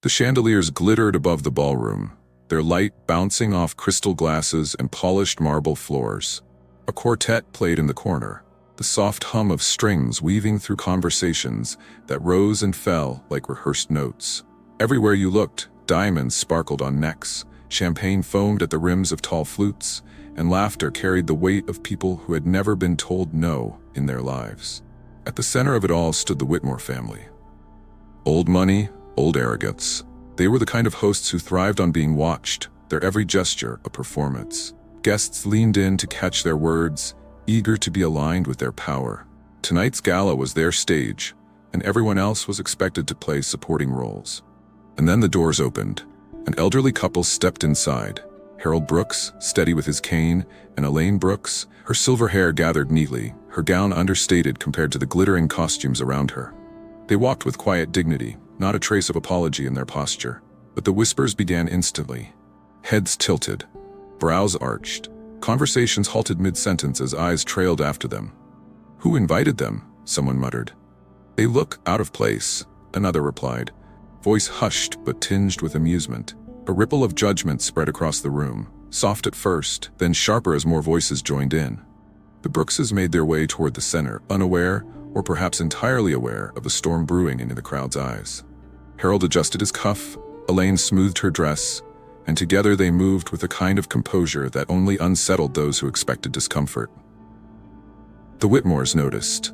The chandeliers glittered above the ballroom, their light bouncing off crystal glasses and polished marble floors. A quartet played in the corner, the soft hum of strings weaving through conversations that rose and fell like rehearsed notes. Everywhere you looked, diamonds sparkled on necks, champagne foamed at the rims of tall flutes, and laughter carried the weight of people who had never been told no in their lives. At the center of it all stood the Whitmore family. Old money, old arrogance. They were the kind of hosts who thrived on being watched, their every gesture a performance. Guests leaned in to catch their words, eager to be aligned with their power. Tonight's gala was their stage, and everyone else was expected to play supporting roles. And then the doors opened. An elderly couple stepped inside. Harold Brooks, steady with his cane, and Elaine Brooks, her silver hair gathered neatly, her gown understated compared to the glittering costumes around her. They walked with quiet dignity, not a trace of apology in their posture. But the whispers began instantly. Heads tilted, brows arched. Conversations halted mid-sentence as eyes trailed after them. "Who invited them?" someone muttered. "They look out of place," another replied, voice hushed but tinged with amusement. A ripple of judgment spread across the room, soft at first, then sharper as more voices joined in. The Brookses made their way toward the center, unaware, or perhaps entirely aware, of the storm brewing in the crowd's eyes. Harold adjusted his cuff, Elaine smoothed her dress, and together they moved with a kind of composure that only unsettled those who expected discomfort. The Whitmores noticed.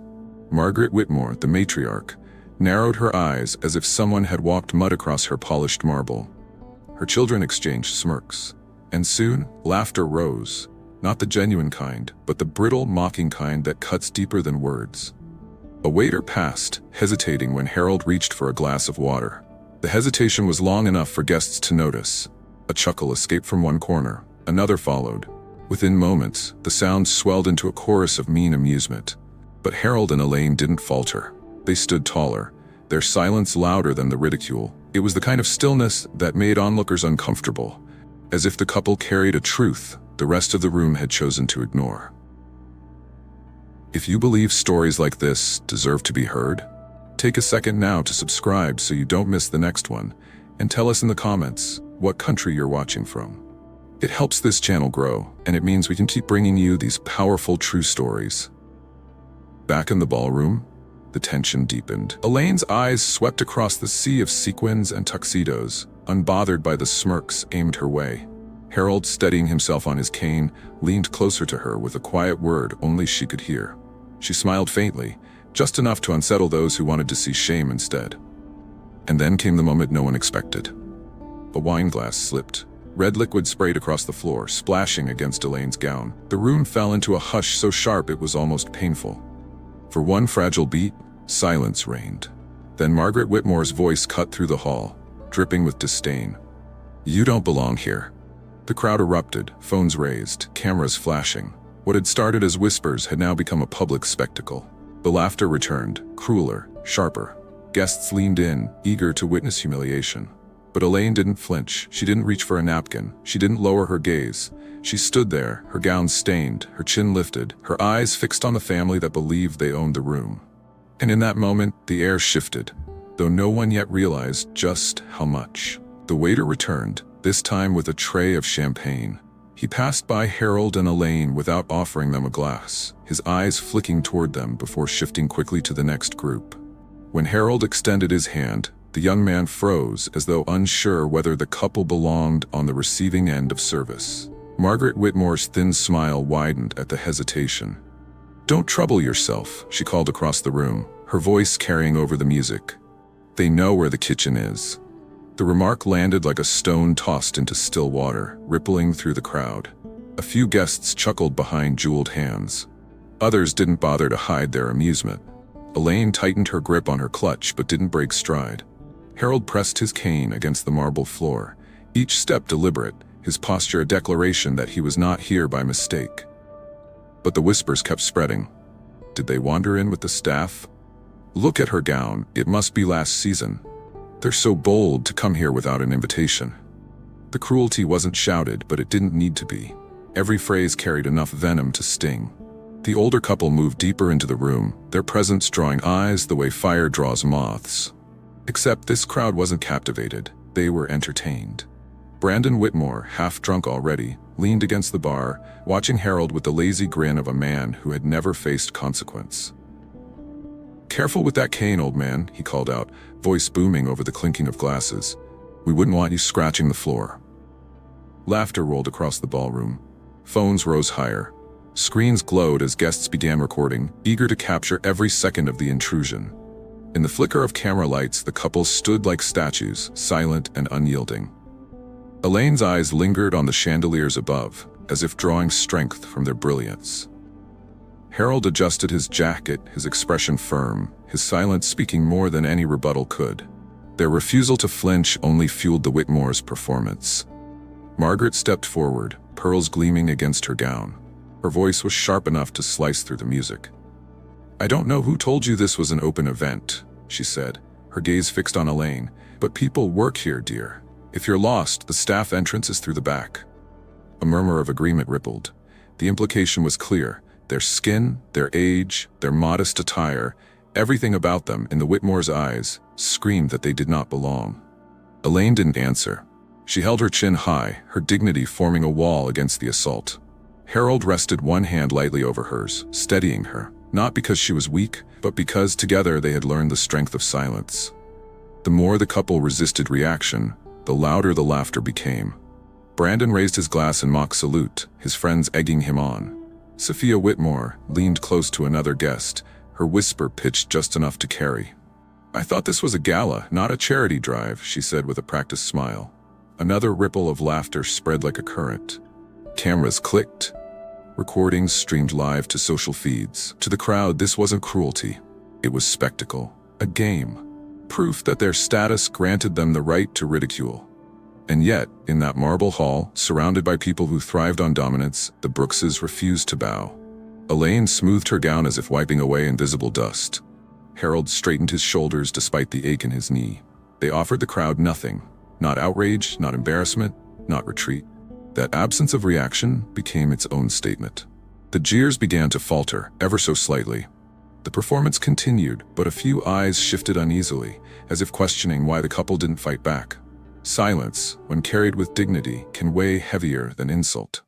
Margaret Whitmore, the matriarch, narrowed her eyes as if someone had walked mud across her polished marble. Her children exchanged smirks, and soon laughter rose, not the genuine kind, but the brittle, mocking kind that cuts deeper than words. A waiter passed, hesitating when Harold reached for a glass of water. The hesitation was long enough for guests to notice. A chuckle escaped from one corner, another followed. Within moments, the sound swelled into a chorus of mean amusement. But Harold and Elaine didn't falter. They stood taller, their silence louder than the ridicule. It was the kind of stillness that made onlookers uncomfortable, as if the couple carried a truth the rest of the room had chosen to ignore. If you believe stories like this deserve to be heard, take a second now to subscribe so you don't miss the next one, and tell us in the comments what country you're watching from. It helps this channel grow, and it means we can keep bringing you these powerful true stories. Back in the ballroom, the tension deepened. Elaine's eyes swept across the sea of sequins and tuxedos, unbothered by the smirks aimed her way. Harold, steadying himself on his cane, leaned closer to her with a quiet word only she could hear. She smiled faintly, just enough to unsettle those who wanted to see shame instead. And then came the moment no one expected. A wine glass slipped. Red liquid sprayed across the floor, splashing against Elaine's gown. The room fell into a hush so sharp it was almost painful. For one fragile beat, silence reigned. Then Margaret Whitmore's voice cut through the hall, dripping with disdain. "You don't belong here." The crowd erupted, phones raised, cameras flashing. What had started as whispers had now become a public spectacle. The laughter returned, crueler, sharper. Guests leaned in, eager to witness humiliation. But Elaine didn't flinch. She didn't reach for a napkin. She didn't lower her gaze. She stood there, her gown stained, her chin lifted, her eyes fixed on the family that believed they owned the room. And in that moment, the air shifted, though no one yet realized just how much. The waiter returned, this time with a tray of champagne. He passed by Harold and Elaine without offering them a glass, his eyes flicking toward them before shifting quickly to the next group. When Harold extended his hand, the young man froze as though unsure whether the couple belonged on the receiving end of service. Margaret Whitmore's thin smile widened at the hesitation. "Don't trouble yourself," she called across the room, her voice carrying over the music. "They know where the kitchen is." The remark landed like a stone tossed into still water, rippling through the crowd. A few guests chuckled behind jeweled hands. Others didn't bother to hide their amusement. Elaine tightened her grip on her clutch but didn't break stride. Harold pressed his cane against the marble floor, each step deliberate, his posture a declaration that he was not here by mistake. But the whispers kept spreading. Did they wander in with the staff? "Look at her gown, it must be last season. They're so bold to come here without an invitation." The cruelty wasn't shouted, but it didn't need to be. Every phrase carried enough venom to sting. The older couple moved deeper into the room, their presence drawing eyes the way fire draws moths. Except this crowd wasn't captivated, they were entertained. Brandon Whitmore, half drunk already, leaned against the bar, watching Harold with the lazy grin of a man who had never faced consequence. "Careful with that cane, old man," he called out, voice booming over the clinking of glasses. "We wouldn't want you scratching the floor." Laughter rolled across the ballroom. Phones rose higher. Screens glowed as guests began recording, eager to capture every second of the intrusion. In the flicker of camera lights, the couple stood like statues, silent and unyielding. Elaine's eyes lingered on the chandeliers above, as if drawing strength from their brilliance. Harold adjusted his jacket, his expression firm, his silence speaking more than any rebuttal could. Their refusal to flinch only fueled the Whitmores' performance. Margaret stepped forward, pearls gleaming against her gown. Her voice was sharp enough to slice through the music. "I don't know who told you this was an open event," she said, her gaze fixed on Elaine, "but people work here, dear. If you're lost, the staff entrance is through the back." A murmur of agreement rippled. The implication was clear. Their skin, their age, their modest attire, everything about them, in the Whitmores' eyes, screamed that they did not belong. Elaine didn't answer. She held her chin high, her dignity forming a wall against the assault. Harold rested one hand lightly over hers, steadying her, not because she was weak, but because together they had learned the strength of silence. The more the couple resisted reaction, the louder the laughter became. Brandon raised his glass in mock salute, his friends egging him on. Sophia Whitmore leaned close to another guest, her whisper pitched just enough to carry. "I thought this was a gala, not a charity drive," she said with a practiced smile. Another ripple of laughter spread like a current. Cameras clicked. Recordings streamed live to social feeds. To the crowd, this wasn't cruelty. It was spectacle, a game, proof that their status granted them the right to ridicule. And yet, in that marble hall, surrounded by people who thrived on dominance, the Brookses refused to bow. Elaine smoothed her gown as if wiping away invisible dust. Harold straightened his shoulders despite the ache in his knee. They offered the crowd nothing. Not outrage, not embarrassment, not retreat. That absence of reaction became its own statement. The jeers began to falter, ever so slightly. The performance continued, but a few eyes shifted uneasily, as if questioning why the couple didn't fight back. Silence, when carried with dignity, can weigh heavier than insult.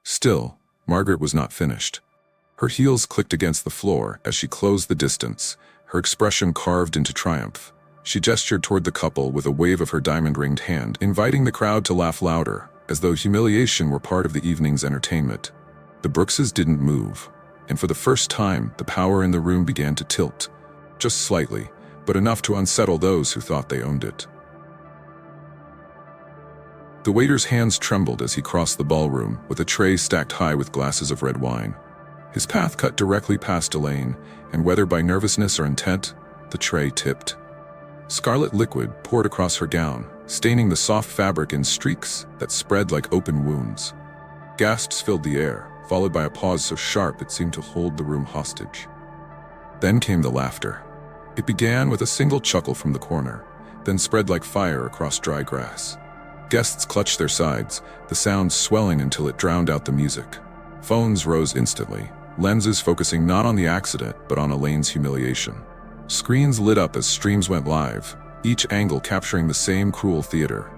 Still, Margaret was not finished. Her heels clicked against the floor as she closed the distance, her expression carved into triumph. She gestured toward the couple with a wave of her diamond-ringed hand, inviting the crowd to laugh louder, as though humiliation were part of the evening's entertainment. The Brookses didn't move, and for the first time, the power in the room began to tilt. Just slightly, but enough to unsettle those who thought they owned it. The waiter's hands trembled as he crossed the ballroom, with a tray stacked high with glasses of red wine. His path cut directly past Elaine, and whether by nervousness or intent, the tray tipped. Scarlet liquid poured across her gown, staining the soft fabric in streaks that spread like open wounds. Gasps filled the air, followed by a pause so sharp it seemed to hold the room hostage. Then came the laughter. It began with a single chuckle from the corner, then spread like fire across dry grass. Guests clutched their sides, the sound swelling until it drowned out the music. Phones rose instantly, lenses focusing not on the accident but on Elaine's humiliation. Screens lit up as streams went live, each angle capturing the same cruel theater.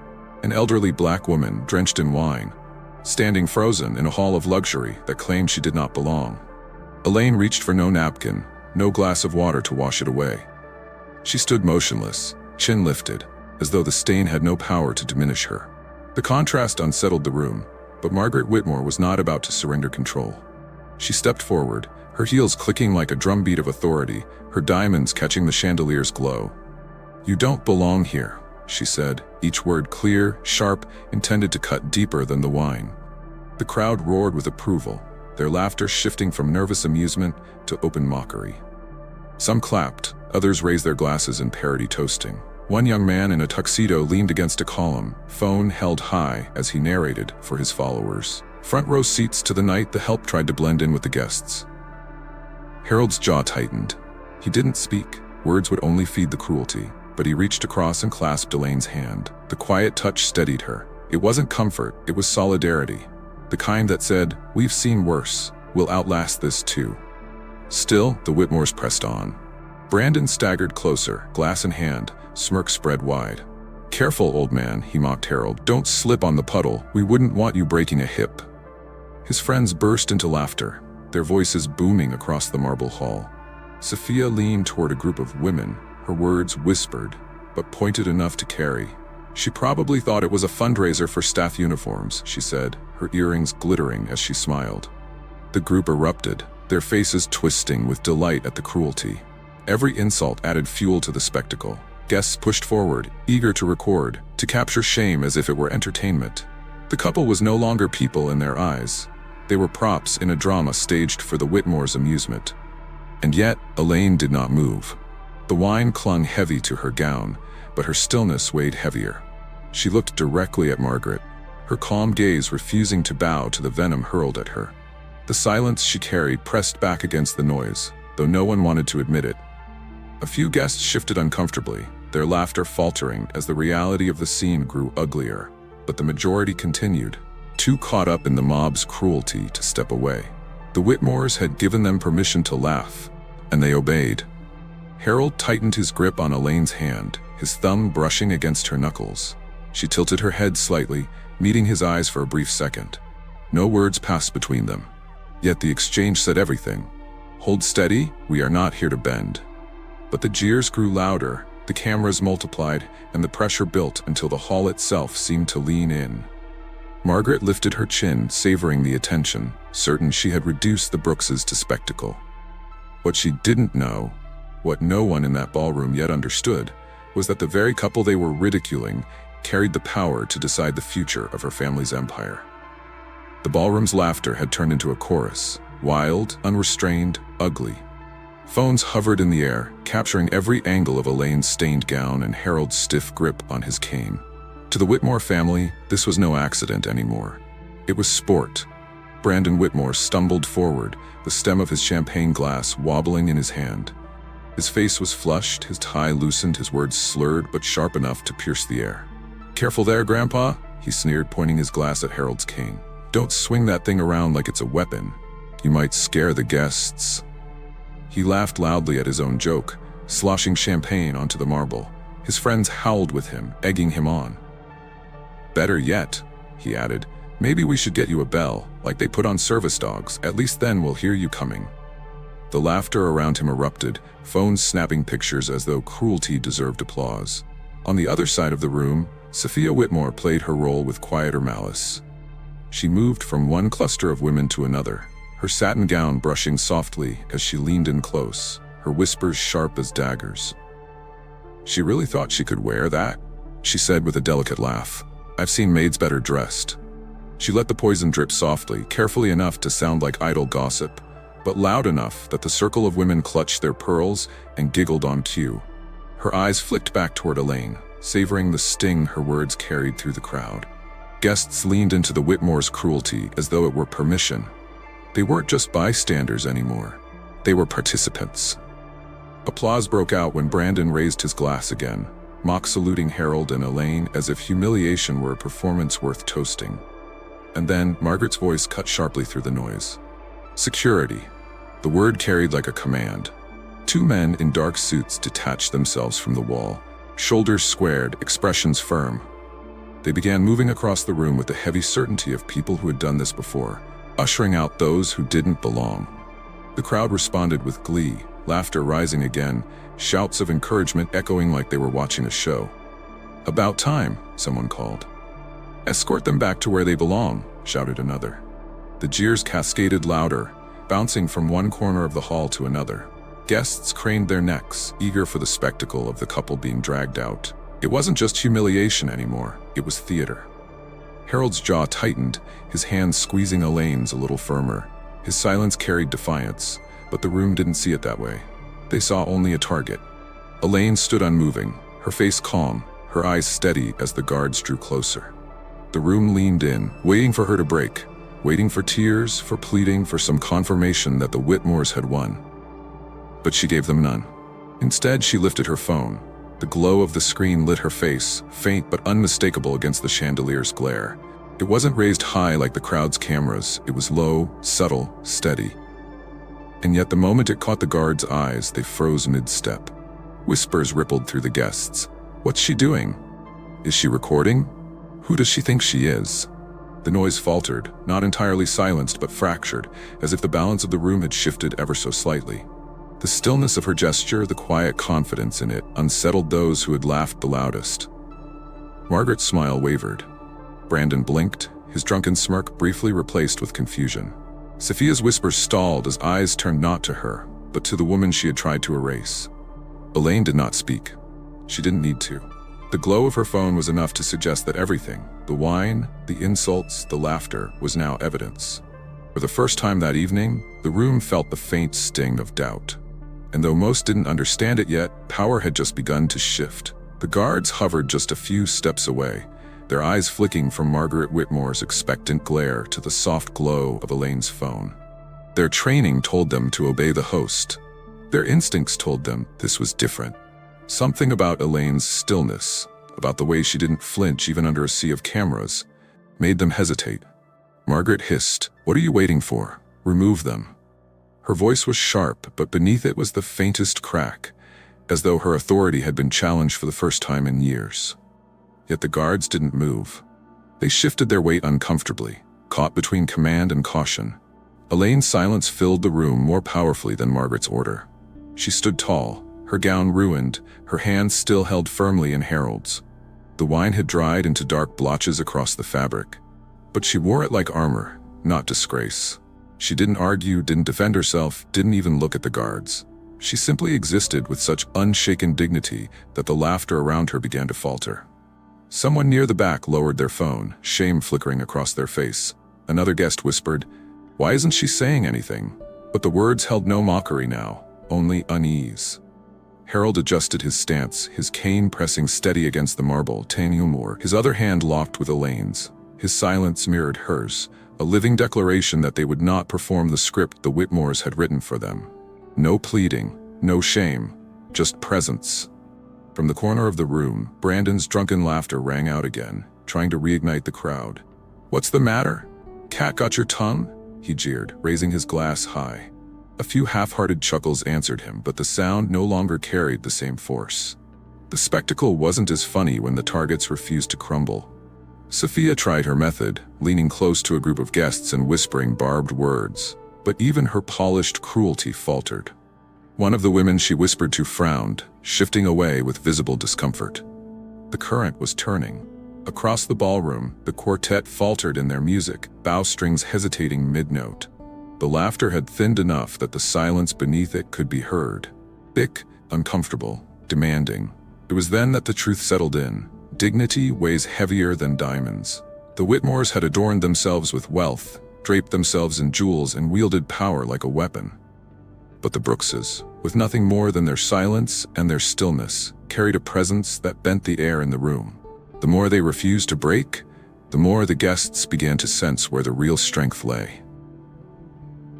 An elderly black woman, drenched in wine, standing frozen in a hall of luxury that claimed she did not belong. Elaine reached for no napkin, no glass of water to wash it away. She stood motionless, chin lifted, as though the stain had no power to diminish her. The contrast unsettled the room, but Margaret Whitmore was not about to surrender control. She stepped forward, her heels clicking like a drumbeat of authority, her diamonds catching the chandelier's glow. "You don't belong here," she said, each word clear, sharp, intended to cut deeper than the wine. The crowd roared with approval, their laughter shifting from nervous amusement to open mockery. Some clapped, others raised their glasses in parody toasting. One young man in a tuxedo leaned against a column, phone held high as he narrated for his followers. Front row seats to the night the help tried to blend in with the guests. Harold's jaw tightened. He didn't speak. Words would only feed the cruelty, but he reached across and clasped Elaine's hand. The quiet touch steadied her. It wasn't comfort, it was solidarity. The kind that said, "We've seen worse. We'll outlast this too." Still, the Whitmores pressed on. Brandon staggered closer, glass in hand, smirk spread wide. "Careful, old man," he mocked Harold. "Don't slip on the puddle. We wouldn't want you breaking a hip." His friends burst into laughter, their voices booming across the marble hall. Sophia leaned toward a group of women, her words whispered, but pointed enough to carry. "She probably thought it was a fundraiser for staff uniforms," she said, her earrings glittering as she smiled. The group erupted, their faces twisting with delight at the cruelty. Every insult added fuel to the spectacle. Guests pushed forward, eager to record, to capture shame as if it were entertainment. The couple was no longer people in their eyes. They were props in a drama staged for the Whitmores' amusement. And yet, Elaine did not move. The wine clung heavy to her gown, but her stillness weighed heavier. She looked directly at Margaret, her calm gaze refusing to bow to the venom hurled at her. The silence she carried pressed back against the noise, though no one wanted to admit it. A few guests shifted uncomfortably, their laughter faltering as the reality of the scene grew uglier, but the majority continued, too caught up in the mob's cruelty to step away. The Whitmores had given them permission to laugh, and they obeyed. Harold tightened his grip on Elaine's hand, his thumb brushing against her knuckles. She tilted her head slightly, meeting his eyes for a brief second. No words passed between them. Yet the exchange said everything. "Hold steady, we are not here to bend." But the jeers grew louder, the cameras multiplied, and the pressure built until the hall itself seemed to lean in. Margaret lifted her chin, savoring the attention, certain she had reduced the Brookses to spectacle. What she didn't know, what no one in that ballroom yet understood, was that the very couple they were ridiculing carried the power to decide the future of her family's empire. The ballroom's laughter had turned into a chorus, wild, unrestrained, ugly. Phones hovered in the air, capturing every angle of Elaine's stained gown and Harold's stiff grip on his cane. To the Whitmore family, this was no accident anymore. It was sport. Brandon Whitmore stumbled forward, the stem of his champagne glass wobbling in his hand. His face was flushed, his tie loosened, his words slurred but sharp enough to pierce the air. "Careful there, Grandpa," he sneered, pointing his glass at Harold's cane. "Don't swing that thing around like it's a weapon. You might scare the guests." He laughed loudly at his own joke, sloshing champagne onto the marble. His friends howled with him, egging him on. "Better yet," he added, "maybe we should get you a bell, like they put on service dogs. At least then we'll hear you coming." The laughter around him erupted, phones snapping pictures as though cruelty deserved applause. On the other side of the room, Sophia Whitmore played her role with quieter malice. She moved from one cluster of women to another, her satin gown brushing softly as she leaned in close, her whispers sharp as daggers. "She really thought she could wear that?" she said with a delicate laugh. "I've seen maids better dressed." She let the poison drip softly, carefully enough to sound like idle gossip, but loud enough that the circle of women clutched their pearls and giggled on cue. Her eyes flicked back toward Elaine, savoring the sting her words carried through the crowd. Guests leaned into the Whitmores' cruelty as though it were permission. They weren't just bystanders anymore. They were participants. Applause broke out when Brandon raised his glass again, mock saluting Harold and Elaine as if humiliation were a performance worth toasting. And then Margaret's voice cut sharply through the noise. "Security." The word carried like a command. Two men in dark suits detached themselves from the wall, shoulders squared, expressions firm. They began moving across the room with the heavy certainty of people who had done this before, ushering out those who didn't belong. The crowd responded with glee, laughter rising again, shouts of encouragement echoing like they were watching a show. "About time," someone called. "Escort them back to where they belong," shouted another. The jeers cascaded louder, bouncing from one corner of the hall to another. Guests craned their necks, eager for the spectacle of the couple being dragged out. It wasn't just humiliation anymore, it was theater. Harold's jaw tightened, his hands squeezing Elaine's a little firmer. His silence carried defiance, but the room didn't see it that way. They saw only a target. Elaine stood unmoving, her face calm, her eyes steady as the guards drew closer. The room leaned in, waiting for her to break, waiting for tears, for pleading, for some confirmation that the Whitmores had won. But she gave them none. Instead, she lifted her phone. The glow of the screen lit her face, faint but unmistakable against the chandelier's glare. It wasn't raised high like the crowd's cameras, it was low, subtle, steady. And yet the moment it caught the guards' eyes, they froze mid-step. Whispers rippled through the guests. What's she doing? Is she recording? Who does she think she is? The noise faltered, not entirely silenced but fractured, as if the balance of the room had shifted ever so slightly. The stillness of her gesture, the quiet confidence in it, unsettled those who had laughed the loudest. Margaret's smile wavered. Brandon blinked, his drunken smirk briefly replaced with confusion. Sophia's whispers stalled as eyes turned not to her, but to the woman she had tried to erase. Elaine did not speak. She didn't need to. The glow of her phone was enough to suggest that everything, the wine, the insults, the laughter, was now evidence. For the first time that evening, the room felt the faint sting of doubt. And though most didn't understand it yet, power had just begun to shift. The guards hovered just a few steps away, their eyes flicking from Margaret Whitmore's expectant glare to the soft glow of Elaine's phone. Their training told them to obey the host. Their instincts told them this was different. Something about Elaine's stillness, about the way she didn't flinch even under a sea of cameras, made them hesitate. Margaret hissed, "What are you waiting for? Remove them." Her voice was sharp, but beneath it was the faintest crack, as though her authority had been challenged for the first time in years. Yet the guards didn't move. They shifted their weight uncomfortably, caught between command and caution. Elaine's silence filled the room more powerfully than Margaret's order. She stood tall, her gown ruined, her hands still held firmly in Harold's. The wine had dried into dark blotches across the fabric, but she wore it like armor, not disgrace. She didn't argue, didn't defend herself, didn't even look at the guards. She simply existed with such unshaken dignity that the laughter around her began to falter. Someone near the back lowered their phone, shame flickering across their face. Another guest whispered, "Why isn't she saying anything?" But the words held no mockery now, only unease. Harold adjusted his stance, his cane pressing steady against the marble tenure, his other hand locked with Elaine's. His silence mirrored hers, a living declaration that they would not perform the script the Whitmores had written for them. No pleading, no shame, just presence. From the corner of the room, Brandon's drunken laughter rang out again, trying to reignite the crowd. "What's the matter? Cat got your tongue?" he jeered, raising his glass high. A few half-hearted chuckles answered him, but the sound no longer carried the same force. The spectacle wasn't as funny when the targets refused to crumble. Sophia tried her method, leaning close to a group of guests and whispering barbed words, but even her polished cruelty faltered. One of the women she whispered to frowned, shifting away with visible discomfort. The current was turning. Across the ballroom, the quartet faltered in their music, bowstrings hesitating mid-note. The laughter had thinned enough that the silence beneath it could be heard. Thick, uncomfortable, demanding. It was then that the truth settled in. Dignity weighs heavier than diamonds. The Whitmores had adorned themselves with wealth, draped themselves in jewels, and wielded power like a weapon. But the Brookses, with nothing more than their silence and their stillness, carried a presence that bent the air in the room. The more they refused to break, the more the guests began to sense where the real strength lay.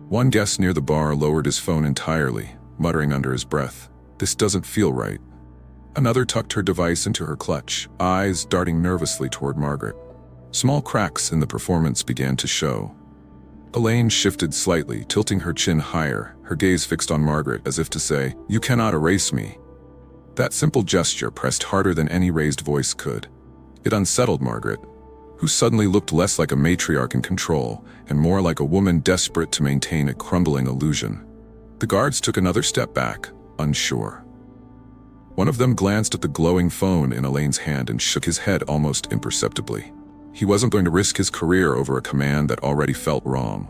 One guest near the bar lowered his phone entirely, muttering under his breath, "This doesn't feel right." Another tucked her device into her clutch, eyes darting nervously toward Margaret. Small cracks in the performance began to show. Elaine shifted slightly, tilting her chin higher, her gaze fixed on Margaret as if to say, "You cannot erase me." That simple gesture pressed harder than any raised voice could. It unsettled Margaret, who suddenly looked less like a matriarch in control and more like a woman desperate to maintain a crumbling illusion. The guards took another step back, unsure. One of them glanced at the glowing phone in Elaine's hand and shook his head almost imperceptibly. He wasn't going to risk his career over a command that already felt wrong.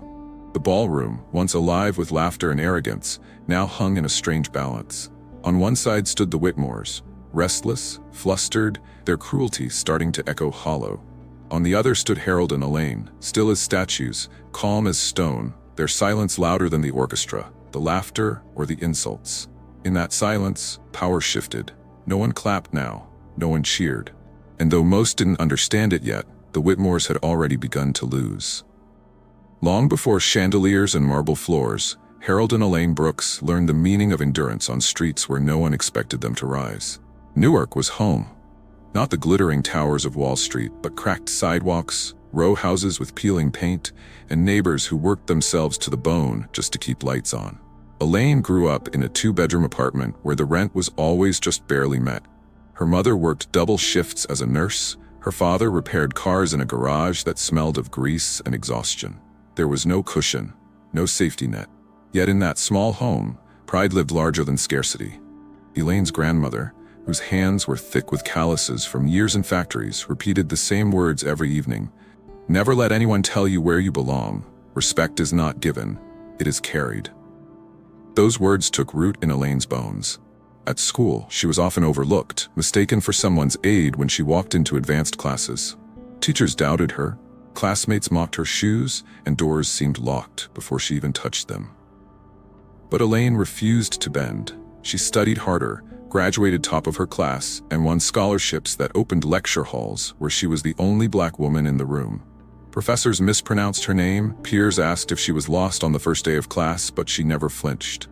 The ballroom, once alive with laughter and arrogance, now hung in a strange balance. On one side stood the Whitmores, restless, flustered, their cruelty starting to echo hollow. On the other stood Harold and Elaine, still as statues, calm as stone, their silence louder than the orchestra, the laughter or the insults. In that silence, power shifted. No one clapped now, no one cheered. And though most didn't understand it yet, the Whitmores had already begun to lose. Long before chandeliers and marble floors, Harold and Elaine Brooks learned the meaning of endurance on streets where no one expected them to rise. Newark was home. Not the glittering towers of Wall Street, but cracked sidewalks, row houses with peeling paint, and neighbors who worked themselves to the bone just to keep lights on. Elaine grew up in a two-bedroom apartment where the rent was always just barely met. Her mother worked double shifts as a nurse. Her father repaired cars in a garage that smelled of grease and exhaustion. There was no cushion, no safety net. Yet in that small home, pride lived larger than scarcity. Elaine's grandmother, whose hands were thick with calluses from years in factories, repeated the same words every evening. Never let anyone tell you where you belong. Respect is not given, it is carried. Those words took root in Elaine's bones. At school, she was often overlooked, mistaken for someone's aide when she walked into advanced classes. Teachers doubted her, classmates mocked her shoes, and doors seemed locked before she even touched them. But Elaine refused to bend. She studied harder, graduated top of her class, and won scholarships that opened lecture halls where she was the only black woman in the room. Professors mispronounced her name, peers asked if she was lost on the first day of class, but she never flinched.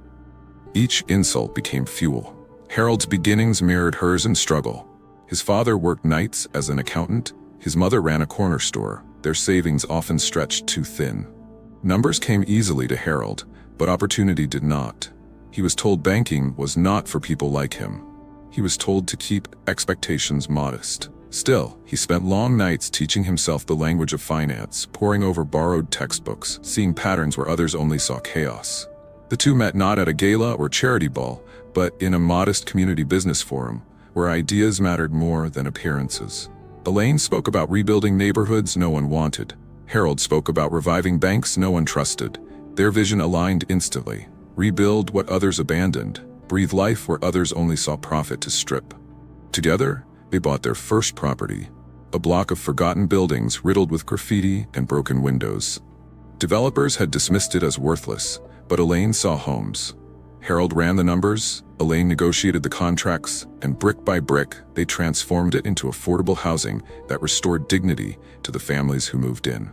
Each insult became fuel. Harold's beginnings mirrored hers in struggle. His father worked nights as an accountant, his mother ran a corner store. Their savings often stretched too thin. Numbers came easily to Harold, but opportunity did not. He was told banking was not for people like him. He was told to keep expectations modest. Still, he spent long nights teaching himself the language of finance, poring over borrowed textbooks, seeing patterns where others only saw chaos. The two met not at a gala or charity ball, but in a modest community business forum, where ideas mattered more than appearances. Elaine spoke about rebuilding neighborhoods no one wanted. Harold spoke about reviving banks no one trusted. Their vision aligned instantly. Rebuild what others abandoned. Breathe life where others only saw profit to strip. Together, they bought their first property, a block of forgotten buildings riddled with graffiti and broken windows. Developers had dismissed it as worthless, but Elaine saw homes. Harold ran the numbers, Elaine negotiated the contracts, and brick by brick, they transformed it into affordable housing that restored dignity to the families who moved in.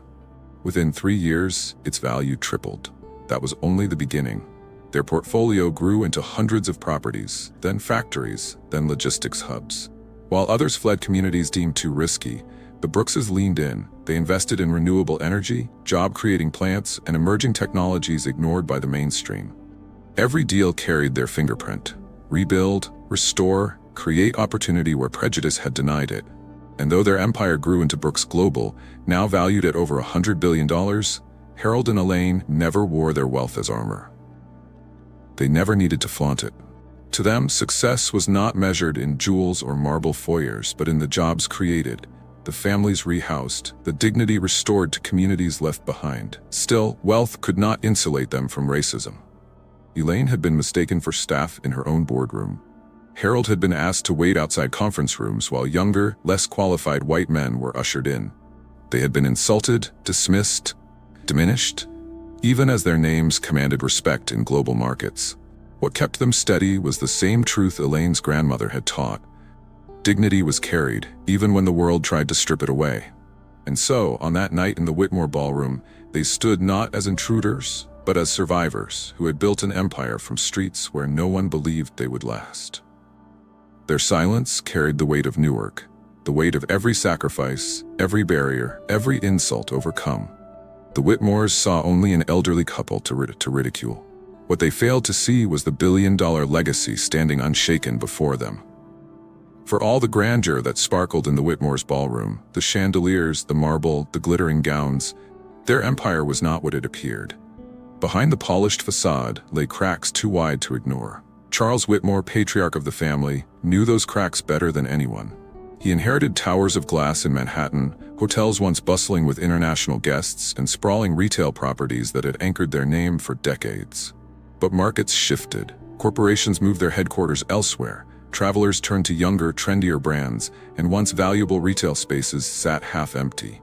Within 3 years, its value tripled. That was only the beginning. Their portfolio grew into hundreds of properties, then factories, then logistics hubs. While others fled communities deemed too risky, the Brookses leaned in. They invested in renewable energy, job-creating plants, and emerging technologies ignored by the mainstream. Every deal carried their fingerprint. Rebuild, restore, create opportunity where prejudice had denied it. And though their empire grew into Brooks Global, now valued at over $100 billion, Harold and Elaine never wore their wealth as armor. They never needed to flaunt it. To them, success was not measured in jewels or marble foyers, but in the jobs created, the families rehoused, the dignity restored to communities left behind. Still, wealth could not insulate them from racism. Elaine had been mistaken for staff in her own boardroom. Harold had been asked to wait outside conference rooms while younger, less qualified white men were ushered in. They had been insulted, dismissed, diminished, even as their names commanded respect in global markets. What kept them steady was the same truth Elaine's grandmother had taught. Dignity was carried, even when the world tried to strip it away. And so, on that night in the Whitmore ballroom, they stood not as intruders, but as survivors who had built an empire from streets where no one believed they would last. Their silence carried the weight of Newark, the weight of every sacrifice, every barrier, every insult overcome. The Whitmores saw only an elderly couple to ridicule. What they failed to see was the billion-dollar legacy standing unshaken before them. For all the grandeur that sparkled in the Whitmores' ballroom, the chandeliers, the marble, the glittering gowns, their empire was not what it appeared. Behind the polished facade lay cracks too wide to ignore. Charles Whitmore, patriarch of the family, knew those cracks better than anyone. He inherited towers of glass in Manhattan, hotels once bustling with international guests, and sprawling retail properties that had anchored their name for decades. But markets shifted. Corporations moved their headquarters elsewhere. Travelers turned to younger, trendier brands, and once valuable retail spaces sat half empty.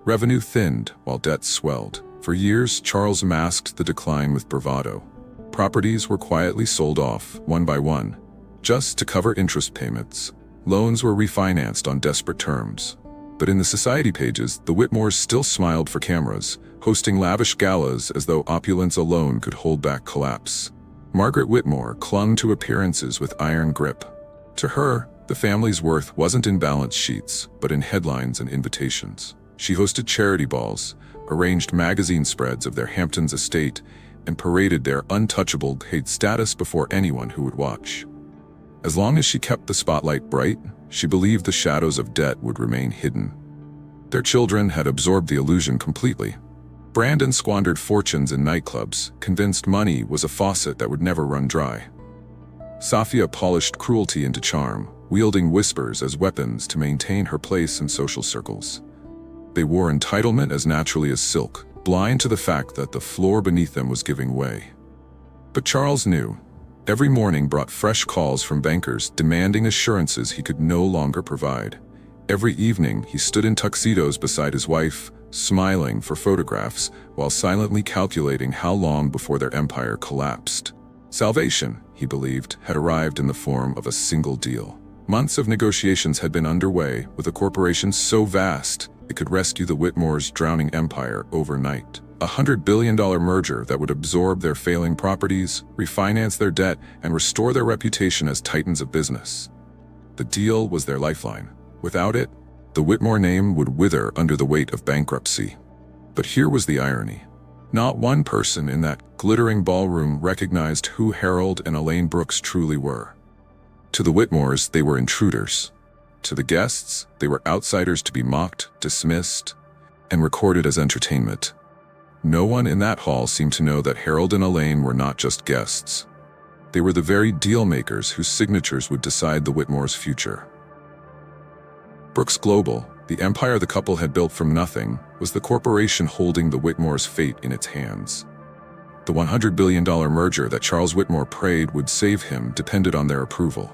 Revenue thinned while debts swelled. For years, Charles masked the decline with bravado. Properties were quietly sold off, one by one, just to cover interest payments. Loans were refinanced on desperate terms. But in the society pages, the Whitmores still smiled for cameras, hosting lavish galas as though opulence alone could hold back collapse. Margaret Whitmore clung to appearances with iron grip. To her, the family's worth wasn't in balance sheets, but in headlines and invitations. She hosted charity balls, arranged magazine spreads of their Hamptons estate, and paraded their untouchable paid status before anyone who would watch. As long as she kept the spotlight bright, she believed the shadows of debt would remain hidden. Their children had absorbed the illusion completely. Brandon squandered fortunes in nightclubs, convinced money was a faucet that would never run dry. Safia polished cruelty into charm, wielding whispers as weapons to maintain her place in social circles. They wore entitlement as naturally as silk, blind to the fact that the floor beneath them was giving way. But Charles knew. Every morning brought fresh calls from bankers demanding assurances he could no longer provide. Every evening he stood in tuxedos beside his wife, smiling for photographs while silently calculating how long before their empire collapsed. Salvation, he believed, had arrived in the form of a single deal. Months of negotiations had been underway with a corporation so vast it could rescue the Whitmores' drowning empire overnight. A $100 billion merger that would absorb their failing properties, refinance their debt, and restore their reputation as titans of business. The deal was their lifeline. Without it, the Whitmore name would wither under the weight of bankruptcy. But here was the irony. Not one person in that glittering ballroom recognized who Harold and Elaine Brooks truly were. To the Whitmores, they were intruders. To the guests, they were outsiders to be mocked, dismissed, and recorded as entertainment. No one in that hall seemed to know that Harold and Elaine were not just guests. They were the very deal-makers whose signatures would decide the Whitmores' future. Brooks Global, the empire the couple had built from nothing, was the corporation holding the Whitmores' fate in its hands. The $100 billion merger that Charles Whitmore prayed would save him depended on their approval.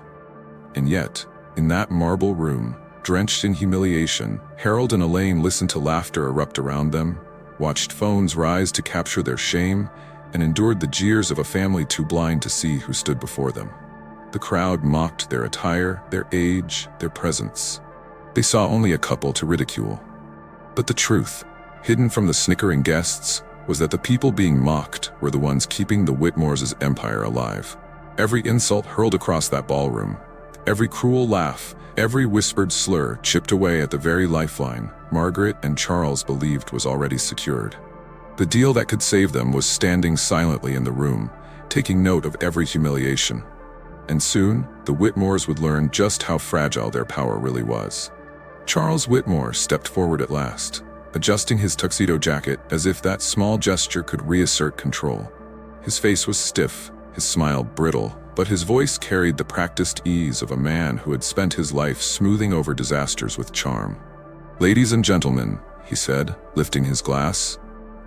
And yet, in that marble room, drenched in humiliation, Harold and Elaine listened to laughter erupt around them, watched phones rise to capture their shame, and endured the jeers of a family too blind to see who stood before them. The crowd mocked their attire, their age, their presence. They saw only a couple to ridicule. But the truth, hidden from the snickering guests, was that the people being mocked were the ones keeping the Whitmores' empire alive. Every insult hurled across that ballroom, every cruel laugh, every whispered slur chipped away at the very lifeline Margaret and Charles believed was already secured. The deal that could save them was standing silently in the room, taking note of every humiliation. And soon, the Whitmores would learn just how fragile their power really was. Charles Whitmore stepped forward at last, adjusting his tuxedo jacket as if that small gesture could reassert control. His face was stiff, his smile brittle, but his voice carried the practiced ease of a man who had spent his life smoothing over disasters with charm. "Ladies and gentlemen," he said, lifting his glass,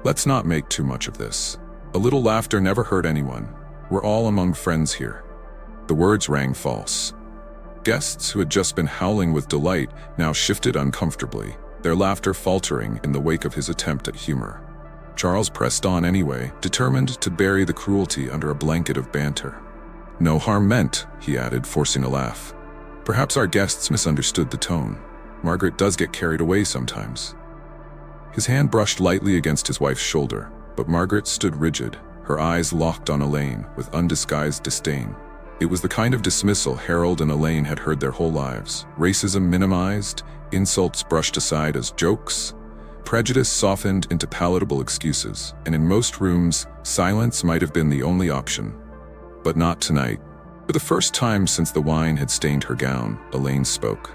"let's not make too much of this. A little laughter never hurt anyone. We're all among friends here." The words rang false. Guests who had just been howling with delight now shifted uncomfortably, their laughter faltering in the wake of his attempt at humor. Charles pressed on anyway, determined to bury the cruelty under a blanket of banter. "No harm meant," he added, forcing a laugh. "Perhaps our guests misunderstood the tone. Margaret does get carried away sometimes." His hand brushed lightly against his wife's shoulder, but Margaret stood rigid, her eyes locked on Elaine with undisguised disdain. It was the kind of dismissal Harold and Elaine had heard their whole lives. Racism minimized, insults brushed aside as jokes, prejudice softened into palatable excuses, and in most rooms, silence might have been the only option. But not tonight. For the first time since the wine had stained her gown, Elaine spoke.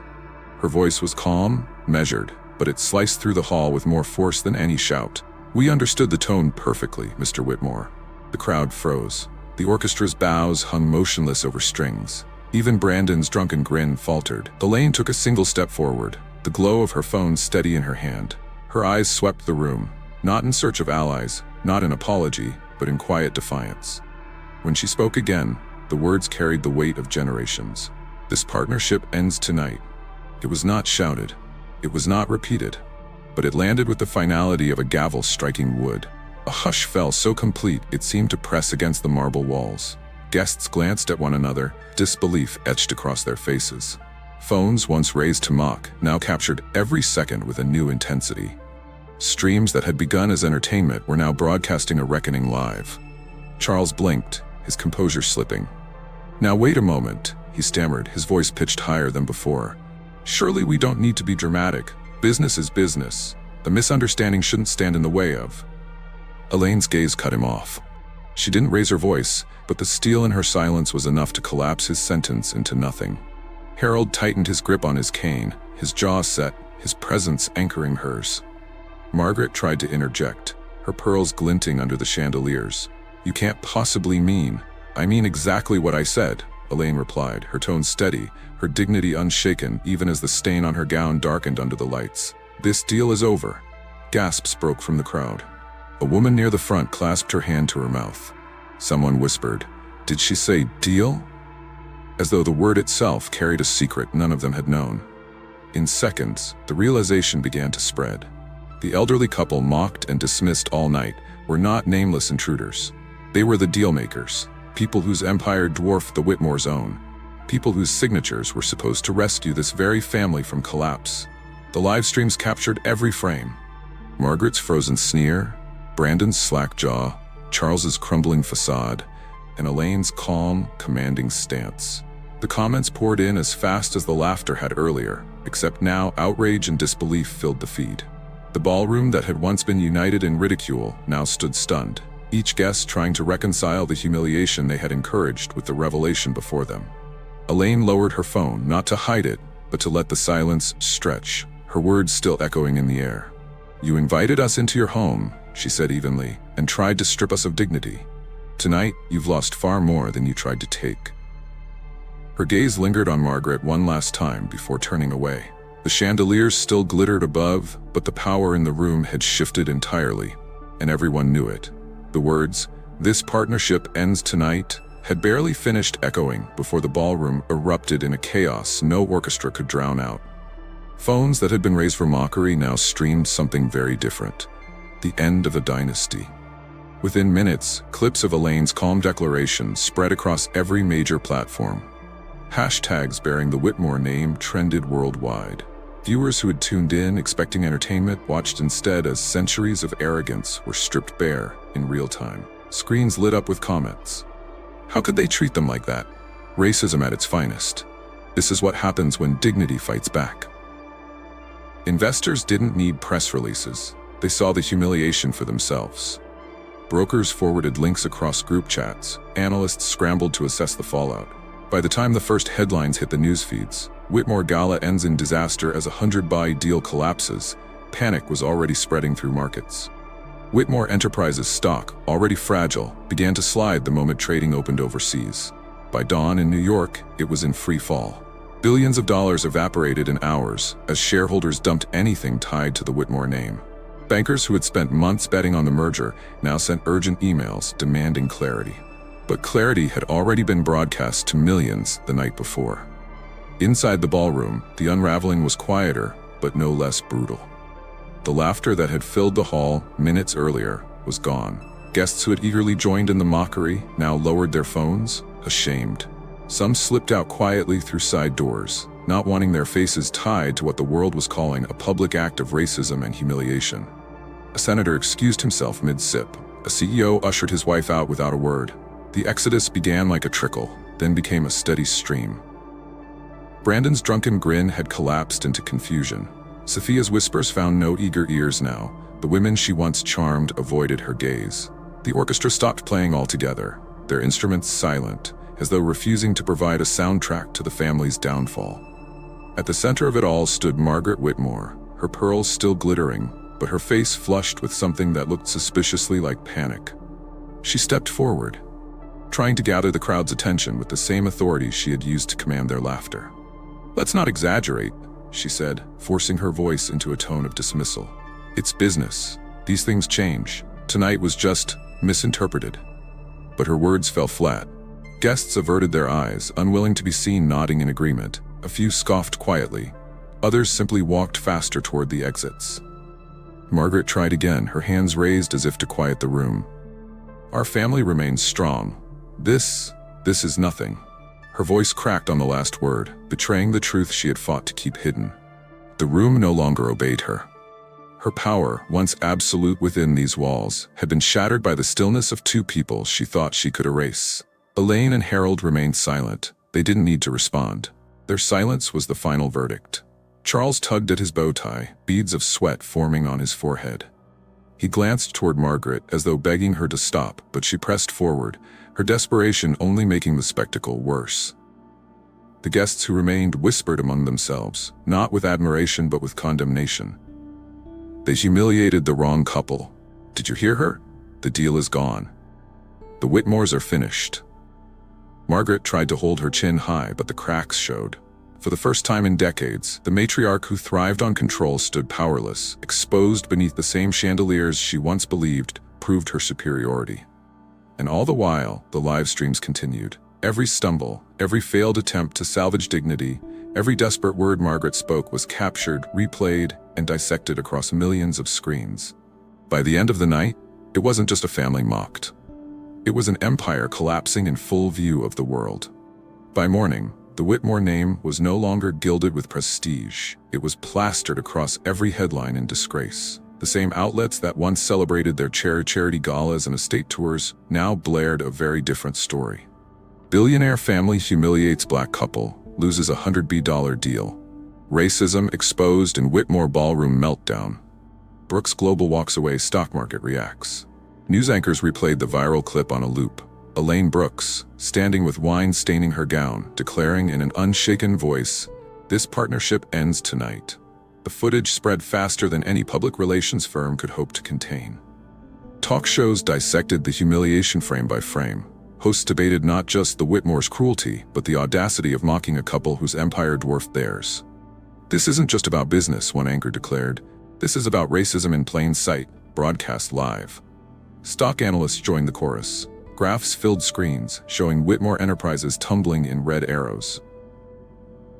Her voice was calm, measured, but it sliced through the hall with more force than any shout. "We understood the tone perfectly, Mr. Whitmore." The crowd froze. The orchestra's bows hung motionless over strings. Even Brandon's drunken grin faltered. Elaine took a single step forward, the glow of her phone steady in her hand. Her eyes swept the room, not in search of allies, not in apology, but in quiet defiance. When she spoke again, the words carried the weight of generations. "This partnership ends tonight." It was not shouted. It was not repeated. But it landed with the finality of a gavel striking wood. A hush fell so complete it seemed to press against the marble walls. Guests glanced at one another, disbelief etched across their faces. Phones, once raised to mock, now captured every second with a new intensity. Streams that had begun as entertainment were now broadcasting a reckoning live. Charles blinked, his composure slipping. "Now wait a moment," he stammered, his voice pitched higher than before. "Surely we don't need to be dramatic. Business is business. A misunderstanding shouldn't stand in the way of..." Elaine's gaze cut him off. She didn't raise her voice, but the steel in her silence was enough to collapse his sentence into nothing. Harold tightened his grip on his cane, his jaw set, his presence anchoring hers. Margaret tried to interject, her pearls glinting under the chandeliers. "You can't possibly mean—" "I mean exactly what I said," Elaine replied, her tone steady, her dignity unshaken even as the stain on her gown darkened under the lights. "This deal is over." Gasps broke from the crowd. A woman near the front clasped her hand to her mouth. Someone whispered, "Did she say deal?" As though the word itself carried a secret none of them had known. In seconds, the realization began to spread. The elderly couple mocked and dismissed all night were not nameless intruders. They were the deal-makers, people whose empire dwarfed the Whitmore's own, people whose signatures were supposed to rescue this very family from collapse. The live streams captured every frame. Margaret's frozen sneer, Brandon's slack jaw, Charles's crumbling facade, and Elaine's calm, commanding stance. The comments poured in as fast as the laughter had earlier, except now outrage and disbelief filled the feed. The ballroom that had once been united in ridicule now stood stunned, each guest trying to reconcile the humiliation they had encouraged with the revelation before them. Elaine lowered her phone, not to hide it, but to let the silence stretch, her words still echoing in the air. "You invited us into your home," she said evenly, "and tried to strip us of dignity. Tonight, you've lost far more than you tried to take." Her gaze lingered on Margaret one last time before turning away. The chandeliers still glittered above, but the power in the room had shifted entirely, and everyone knew it. The words, "This partnership ends tonight," had barely finished echoing before the ballroom erupted in a chaos no orchestra could drown out. Phones that had been raised for Mockery now streamed something very different. The end of a dynasty. Within minutes, clips of Elaine's calm declaration spread across every major platform. Hashtags bearing the Whitmore name trended worldwide. Viewers who had tuned in expecting entertainment watched instead as centuries of arrogance were stripped bare in real time. Screens lit up with comments. "How could they treat them like that? Racism at its finest. This is what happens when dignity fights back." Investors didn't need press releases. They saw the humiliation for themselves. Brokers forwarded links across group chats. Analysts scrambled to assess the fallout. By the time the first headlines hit the news feeds, Whitmore Gala ends in disaster as a 100-buy deal collapses, panic was already spreading through markets. Whitmore Enterprises stock, already fragile, began to slide the moment trading opened overseas. By dawn in New York, it was in free fall. Billions of dollars evaporated in hours as shareholders dumped anything tied to the Whitmore name. Bankers who had spent months betting on the merger now sent urgent emails demanding clarity. But clarity had already been broadcast to millions the night before. Inside the ballroom, the unraveling was quieter, but no less brutal. The laughter that had filled the hall minutes earlier was gone. Guests who had eagerly joined in the mockery now lowered their phones, ashamed. Some slipped out quietly through side doors, not wanting their faces tied to what the world was calling a public act of racism and humiliation. A senator excused himself mid-sip. A CEO ushered his wife out without a word. The exodus began like a trickle, then became a steady stream. Brandon's drunken grin had collapsed into confusion. Sophia's whispers found no eager ears now. The women she once charmed avoided her gaze. The orchestra stopped playing altogether, their instruments silent, as though refusing to provide a soundtrack to the family's downfall. At the center of it all stood Margaret Whitmore, her pearls still glittering, but her face flushed with something that looked suspiciously like panic. She stepped forward, trying to gather the crowd's attention with the same authority she had used to command their laughter. "Let's not exaggerate," she said, forcing her voice into a tone of dismissal. "It's business. These things change. Tonight was just misinterpreted." But her words fell flat. Guests averted their eyes, unwilling to be seen nodding in agreement. A few scoffed quietly. Others simply walked faster toward the exits. Margaret tried again, her hands raised as if to quiet the room. "Our family remains strong. This is nothing." Her voice cracked on the last word, betraying the truth she had fought to keep hidden. The room no longer obeyed her. Her power, once absolute within these walls, had been shattered by the stillness of two people she thought she could erase. Elaine and Harold remained silent. They didn't need to respond. Their silence was the final verdict. Charles tugged at his bow tie, beads of sweat forming on his forehead. He glanced toward Margaret as though begging her to stop, but she pressed forward, her desperation only making the spectacle worse. The guests who remained whispered among themselves, not with admiration but with condemnation. They humiliated the wrong couple. Did you hear her? The deal is gone. The Whitmores are finished. Margaret tried to hold her chin high, but the cracks showed. For the first time in decades, the matriarch who thrived on control stood powerless, exposed beneath the same chandeliers she once believed proved her superiority. And all the while, the live streams continued. Every stumble, every failed attempt to salvage dignity, every desperate word Margaret spoke was captured, replayed, and dissected across millions of screens. By the end of the night, it wasn't just a family mocked. It was an empire collapsing in full view of the world. By morning, the Whitmore name was no longer gilded with prestige. It was plastered across every headline in disgrace. The same outlets that once celebrated their charity galas and estate tours now blared a very different story. Billionaire family humiliates black couple, loses $100 deal. Racism exposed in Whitmore ballroom meltdown. Brooks Global walks away, stock market reacts. News anchors replayed the viral clip on a loop. Elaine Brooks, standing with wine staining her gown, declaring in an unshaken voice, "This partnership ends tonight." The footage spread faster than any public relations firm could hope to contain. Talk shows dissected the humiliation frame by frame. Hosts debated not just the Whitmore's cruelty, but the audacity of mocking a couple whose empire dwarfed theirs. "This isn't just about business," one anchor declared. "This is about racism in plain sight, broadcast live." Stock analysts joined the chorus. Graphs filled screens, showing Whitmore Enterprises tumbling in red arrows.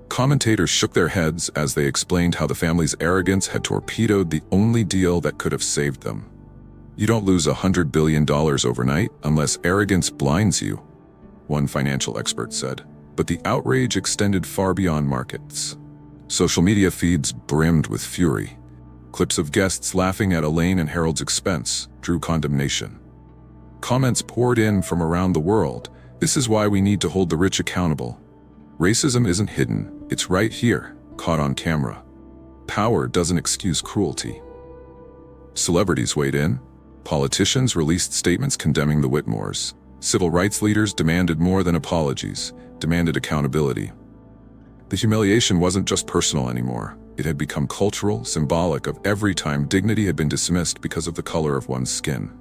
Commentators shook their heads as they explained how the family's arrogance had torpedoed the only deal that could have saved them. "You don't lose $100 billion overnight unless arrogance blinds you," one financial expert said. But the outrage extended far beyond markets. Social media feeds brimmed with fury. Clips of guests laughing at Elaine and Harold's expense drew condemnation. Comments poured in from around the world. "This is why we need to hold the rich accountable. Racism isn't hidden, it's right here, caught on camera. Power doesn't excuse cruelty." Celebrities weighed in. Politicians released statements condemning the Whitmores. Civil rights leaders demanded more than apologies, demanded accountability. The humiliation wasn't just personal anymore. It had become cultural, symbolic of every time dignity had been dismissed because of the color of one's skin.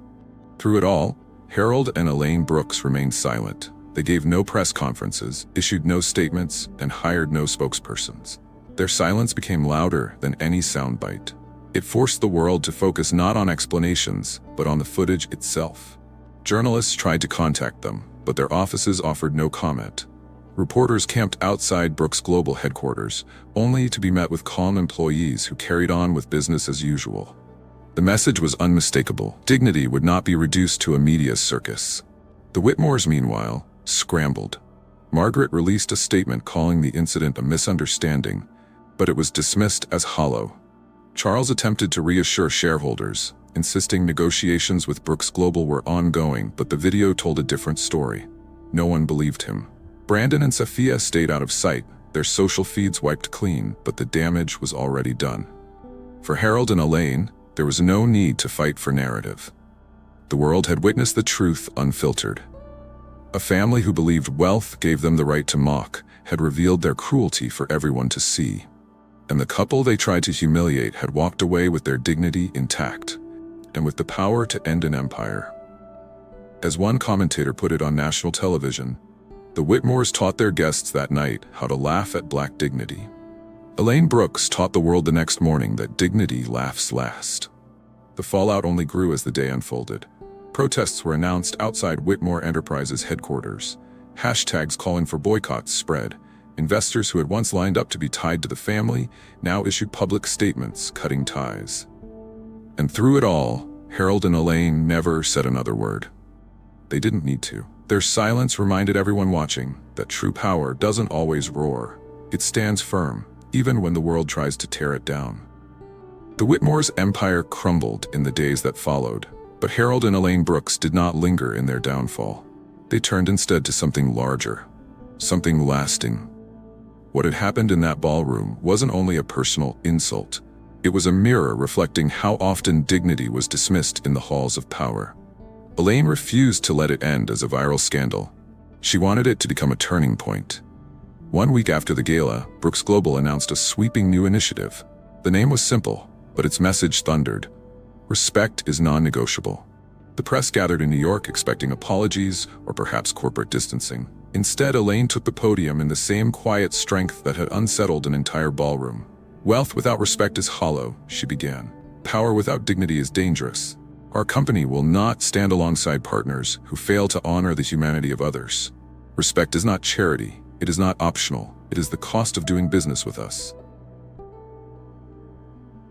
Through it all, Harold and Elaine Brooks remained silent. They gave no press conferences, issued no statements, and hired no spokespersons. Their silence became louder than any soundbite. It forced the world to focus not on explanations, but on the footage itself. Journalists tried to contact them, but their offices offered no comment. Reporters camped outside Brooks Global headquarters, only to be met with calm employees who carried on with business as usual. The message was unmistakable. Dignity would not be reduced to a media circus. The Whitmores, meanwhile, scrambled. Margaret released a statement calling the incident a misunderstanding, but it was dismissed as hollow. Charles attempted to reassure shareholders, insisting negotiations with Brooks Global were ongoing, but the video told a different story. No one believed him. Brandon and Sophia stayed out of sight, their social feeds wiped clean, but the damage was already done. For Harold and Elaine, there was no need to fight for narrative. The world had witnessed the truth unfiltered. A family who believed wealth gave them the right to mock had revealed their cruelty for everyone to see. And the couple they tried to humiliate had walked away with their dignity intact, and with the power to end an empire. As one commentator put it on national television, the Whitmores taught their guests that night how to laugh at black dignity. Elaine Brooks taught the world the next morning that dignity laughs last. The fallout only grew as the day unfolded. Protests were announced outside Whitmore Enterprises headquarters. Hashtags calling for boycotts spread. Investors who had once lined up to be tied to the family now issued public statements cutting ties. And through it all, Harold and Elaine never said another word. They didn't need to. Their silence reminded everyone watching that true power doesn't always roar. It stands firm, even when the world tries to tear it down. The Whitmores' empire crumbled in the days that followed, but Harold and Elaine Brooks did not linger in their downfall. They turned instead to something larger, something lasting. What had happened in that ballroom wasn't only a personal insult. It was a mirror reflecting how often dignity was dismissed in the halls of power. Elaine refused to let it end as a viral scandal. She wanted it to become a turning point. 1 week after the gala, Brooks Global announced a sweeping new initiative. The name was simple, but its message thundered. Respect is non-negotiable. The press gathered in New York expecting apologies or perhaps corporate distancing. Instead, Elaine took the podium in the same quiet strength that had unsettled an entire ballroom. Wealth without respect is hollow, she began. Power without dignity is dangerous. Our company will not stand alongside partners who fail to honor the humanity of others. Respect is not charity. It is not optional. It is the cost of doing business with us.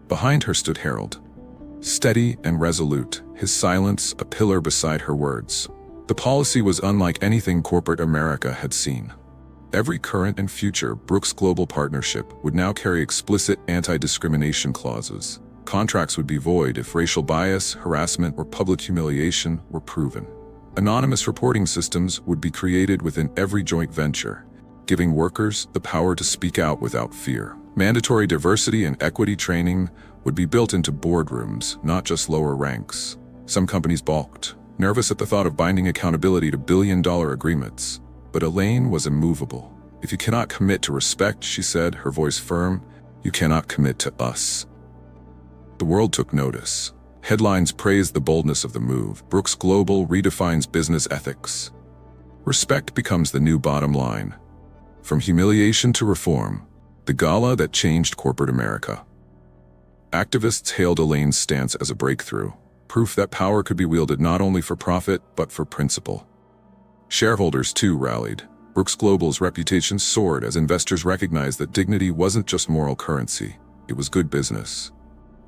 Behind her stood Harold. Steady and resolute, his silence a pillar beside her words. The policy was unlike anything corporate America had seen. Every current and future Brooks Global partnership would now carry explicit anti-discrimination clauses. Contracts would be void if racial bias, harassment, or public humiliation were proven. Anonymous reporting systems would be created within every joint venture, giving workers the power to speak out without fear. Mandatory diversity and equity training would be built into boardrooms, not just lower ranks. Some companies balked, nervous at the thought of binding accountability to billion-dollar agreements. But Elaine was immovable. If you cannot commit to respect, she said, her voice firm, you cannot commit to us. The world took notice. Headlines praised the boldness of the move. Brooks Global redefines business ethics. Respect becomes the new bottom line. From humiliation to reform, the gala that changed corporate America. Activists hailed Elaine's stance as a breakthrough, proof that power could be wielded not only for profit, but for principle. Shareholders, too, rallied. Brooks Global's reputation soared as investors recognized that dignity wasn't just moral currency, it was good business.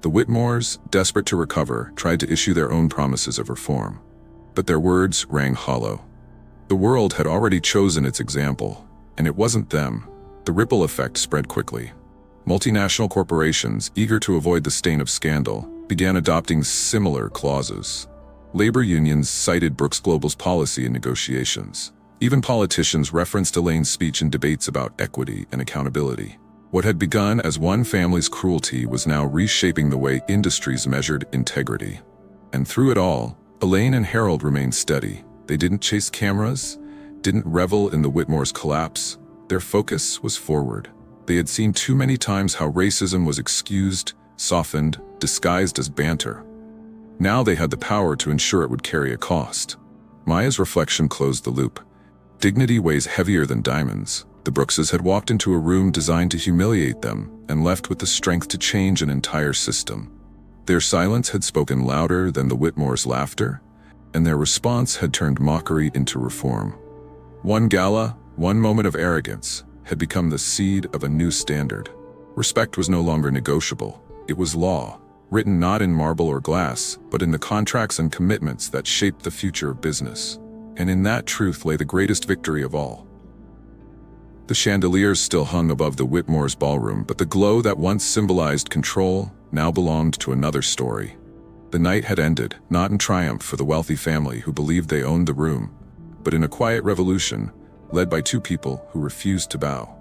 The Whitmores, desperate to recover, tried to issue their own promises of reform. But their words rang hollow. The world had already chosen its example, and it wasn't them. The ripple effect spread quickly. Multinational corporations, eager to avoid the stain of scandal, began adopting similar clauses. Labor unions cited Brooks Global's policy in negotiations. Even politicians referenced Elaine's speech in debates about equity and accountability. What had begun as one family's cruelty was now reshaping the way industries measured integrity. And through it all, Elaine and Harold remained steady. They didn't chase cameras, didn't revel in the Whitmore's collapse. Their focus was forward. They had seen too many times how racism was excused, softened, disguised as banter. Now they had the power to ensure it would carry a cost. Maya's reflection closed the loop. Dignity weighs heavier than diamonds. The Brookses had walked into a room designed to humiliate them and left with the strength to change an entire system. Their silence had spoken louder than the Whitmores' laughter, and their response had turned mockery into reform. One gala, one moment of arrogance, had become the seed of a new standard. Respect was no longer negotiable. It was law. Written not in marble or glass, but in the contracts and commitments that shaped the future of business. And in that truth lay the greatest victory of all. The chandeliers still hung above the Whitmores' ballroom, but the glow that once symbolized control now belonged to another story. The night had ended, not in triumph for the wealthy family who believed they owned the room, but in a quiet revolution, led by two people who refused to bow.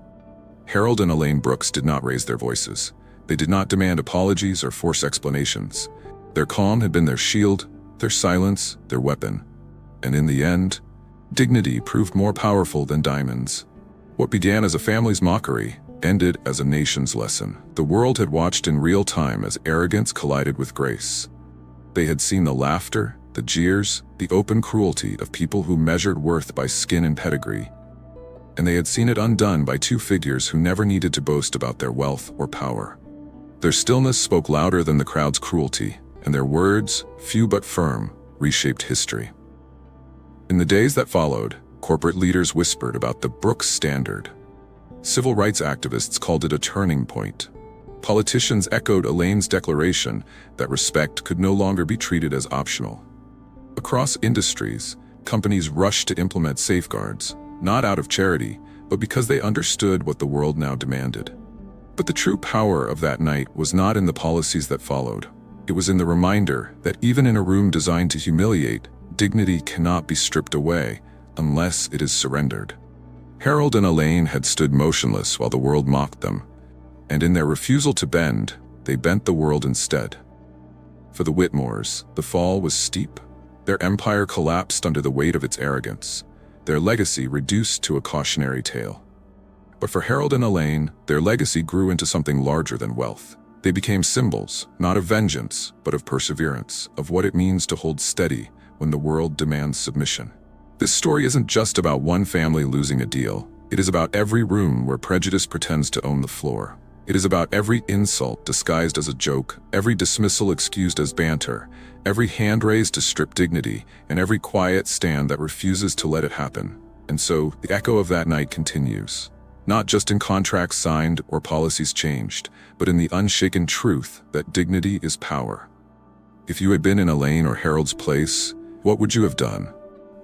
Harold and Elaine Brooks did not raise their voices. They did not demand apologies or force explanations. Their calm had been their shield, their silence, their weapon. And in the end, dignity proved more powerful than diamonds. What began as a family's mockery ended as a nation's lesson. The world had watched in real time as arrogance collided with grace. They had seen the laughter, the jeers, the open cruelty of people who measured worth by skin and pedigree. And they had seen it undone by two figures who never needed to boast about their wealth or power. Their stillness spoke louder than the crowd's cruelty, and their words, few but firm, reshaped history. In the days that followed, corporate leaders whispered about the Brooks Standard. Civil rights activists called it a turning point. Politicians echoed Elaine's declaration that respect could no longer be treated as optional. Across industries, companies rushed to implement safeguards, not out of charity, but because they understood what the world now demanded. But the true power of that night was not in the policies that followed. It was in the reminder that even in a room designed to humiliate, dignity cannot be stripped away unless it is surrendered. Harold and Elaine had stood motionless while the world mocked them, and in their refusal to bend, they bent the world instead. For the Whitmores, the fall was steep. Their empire collapsed under the weight of its arrogance, their legacy reduced to a cautionary tale. But for Harold and Elaine, their legacy grew into something larger than wealth. They became symbols, not of vengeance, but of perseverance, of what it means to hold steady when the world demands submission. This story isn't just about one family losing a deal. It is about every room where prejudice pretends to own the floor. It is about every insult disguised as a joke, every dismissal excused as banter, every hand raised to strip dignity, and every quiet stand that refuses to let it happen. And so, the echo of that night continues. Not just in contracts signed or policies changed, but in the unshaken truth that dignity is power. If you had been in Elaine or Harold's place, what would you have done?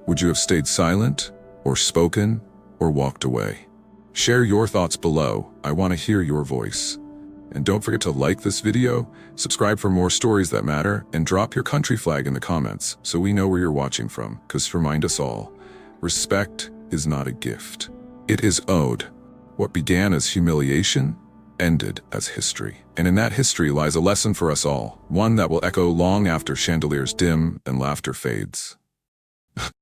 Would you have stayed silent, or spoken, or walked away? Share your thoughts below. I want to hear your voice. And don't forget to like this video, subscribe for more stories that matter, and drop your country flag in the comments so we know where you're watching from. Because remind us all, respect is not a gift. It is owed. What began as humiliation ended as history. And in that history lies a lesson for us all, one that will echo long after chandeliers dim and laughter fades.